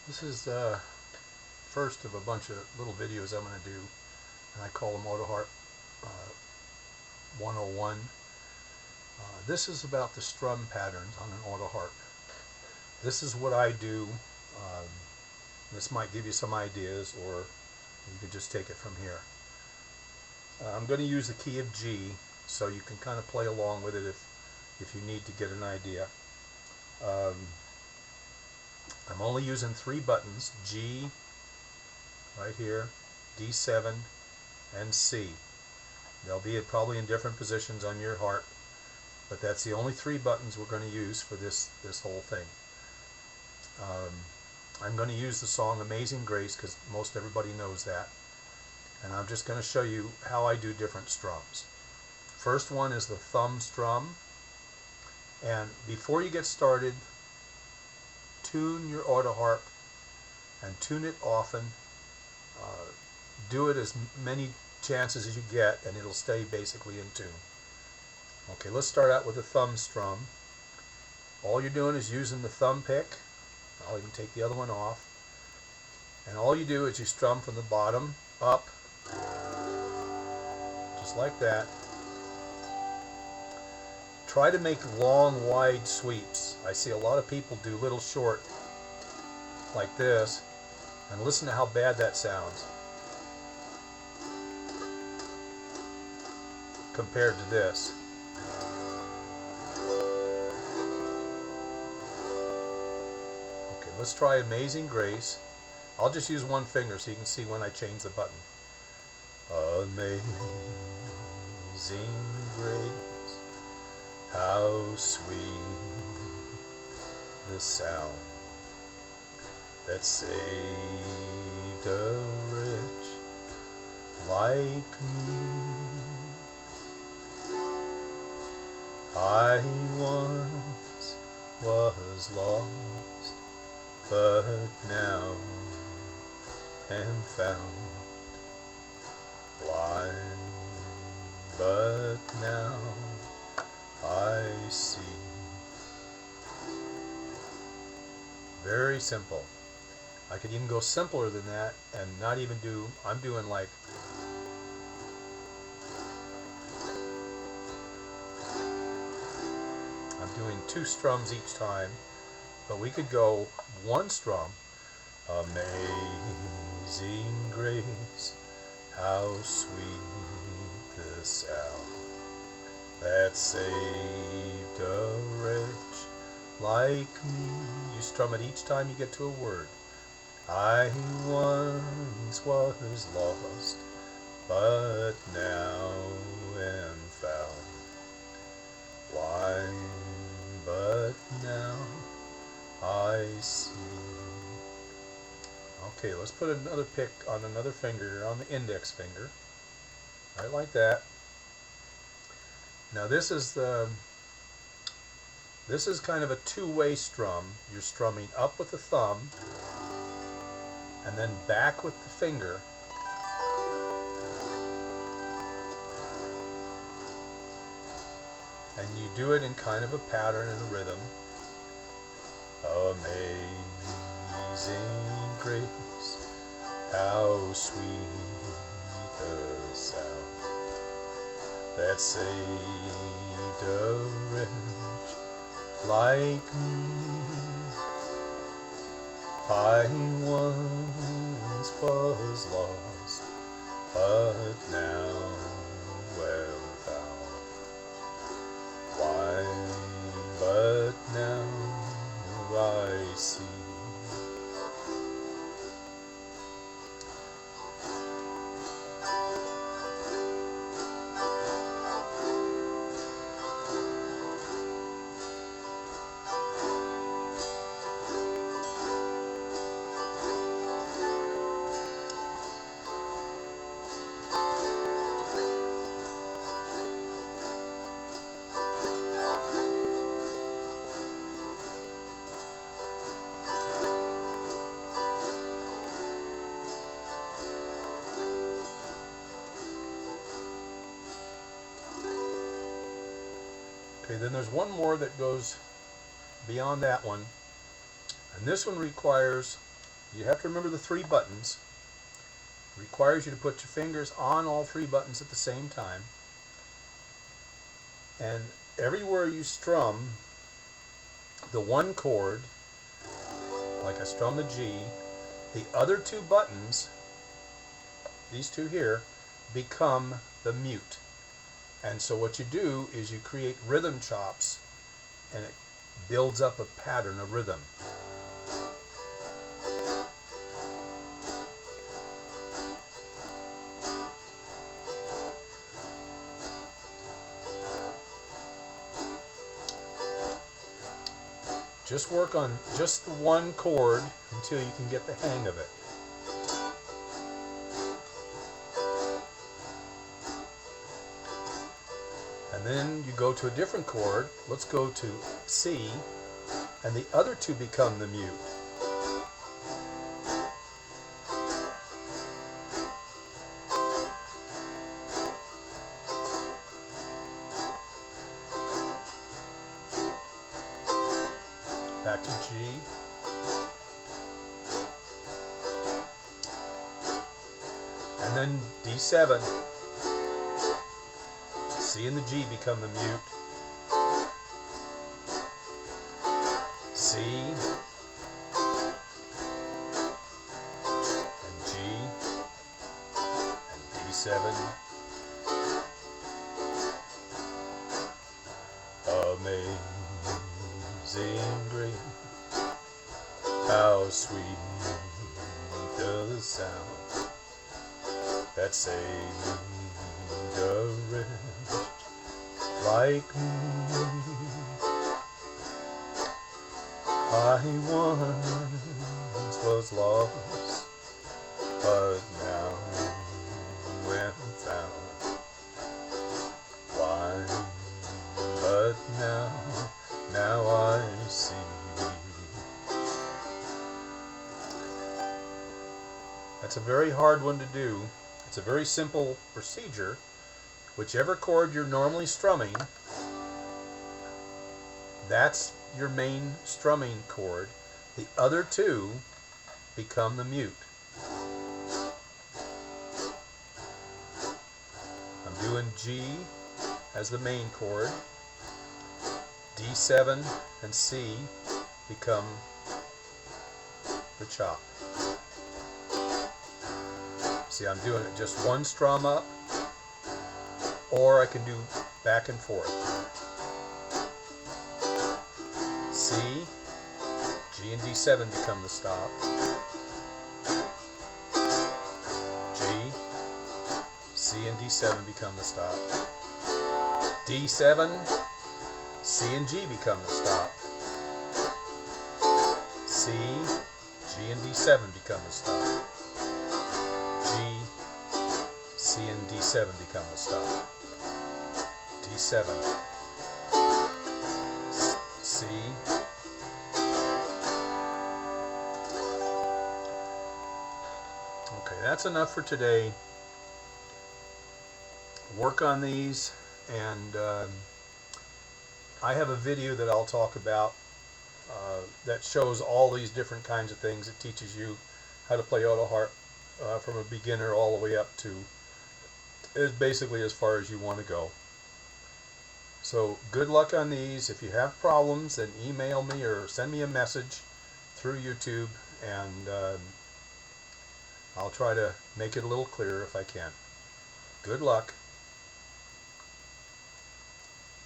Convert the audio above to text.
This is the first of a bunch of little videos I'm going to do, and I call them Autoharp 101. This is about the strum patterns on an Autoharp. This is what I do. Um, this might give you some ideas, or you could just take it from here. I'm going to use the key of G, so you can kind of play along with it if you need to get an idea. Um, I'm only using 3 buttons: G, right here, D7, and C. They'll be probably in different positions on your harp, but that's the only 3 buttons we're going to use for this whole thing. I'm going to use the song Amazing Grace because most everybody knows that, and I'm just going to show you how I do different strums. First one is the thumb strum, and before you get started, tune your Autoharp and tune it often. Do it as many chances as you get, and it'll stay basically in tune. Okay, let's start out with the thumb strum. All you're doing is using the thumb pick. I'll even take the other one off. And all you do is you strum from the bottom up, just like that. Try to make long, wide sweeps. I see a lot of people do little short, like this, and listen to how bad that sounds compared to this. Okay, let's try Amazing Grace. I'll just use one finger so you can see when I change the button. Amazing grace, how sweet the sound that saved a wretch like me. I once was lost, but now am found. Blind, but now I see. Very simple. I could even go simpler than that and not even do, I'm doing like, I'm doing 2 strums each time, but we could go 1 strum. Amazing grace, how sweet the sound that saved a wretch like me. You strum it each time you get to a word. I once was lost, but now am found. Blind, but now I see. Okay, let's put another pick on another finger, on the index finger, right like that. Now this is kind of a 2-way strum. You're strumming up with the thumb and then back with the finger. And you do it in kind of a pattern and a rhythm. Amazing grace, how sweet the sound that saved a wretch like me. I once was lost, but now am found. Blind, but now I see. Okay, then there's one more that goes beyond that one, and this one requires You have to remember the 3 buttons. It requires you to put your fingers on all 3 buttons at the same time. And everywhere you strum the 1 chord, like I strum the G, the other 2 buttons, these 2 here, become the mute. And so what you do is you create rhythm chops, and it builds up a pattern, a rhythm. Just work on just the 1 chord until you can get the hang of it. And then you go to a different chord. Let's go to C, and the other 2 become the mute. Back to G. And then D7. C and the G become the mute. C and G and D7. Amazing grace, how sweet the sound that saved a wretch like me. I once was lost, but now am found. Why? But now I see. That's a very hard one to do. It's a very simple procedure. Whichever chord you're normally strumming, that's your main strumming chord. The other 2 become the mute. I'm doing G as the main chord. D7 and C become the chop. See, I'm doing it just 1 strum up, or I can do back and forth. C, G and D7 become the stop. G, C and D7 become the stop. D7, C and G become the stop. C, G and D7 become the stop. G, C and D7 become the stop. D7, C, okay, that's enough for today. Work on these, and I have a video that I'll talk about that shows all these different kinds of things. It teaches you how to play Autoharp from a beginner all the way up to basically as far as you want to go. So good luck on these. If you have problems, then email me or send me a message through YouTube, and I'll try to make it a little clearer if I can. Good luck.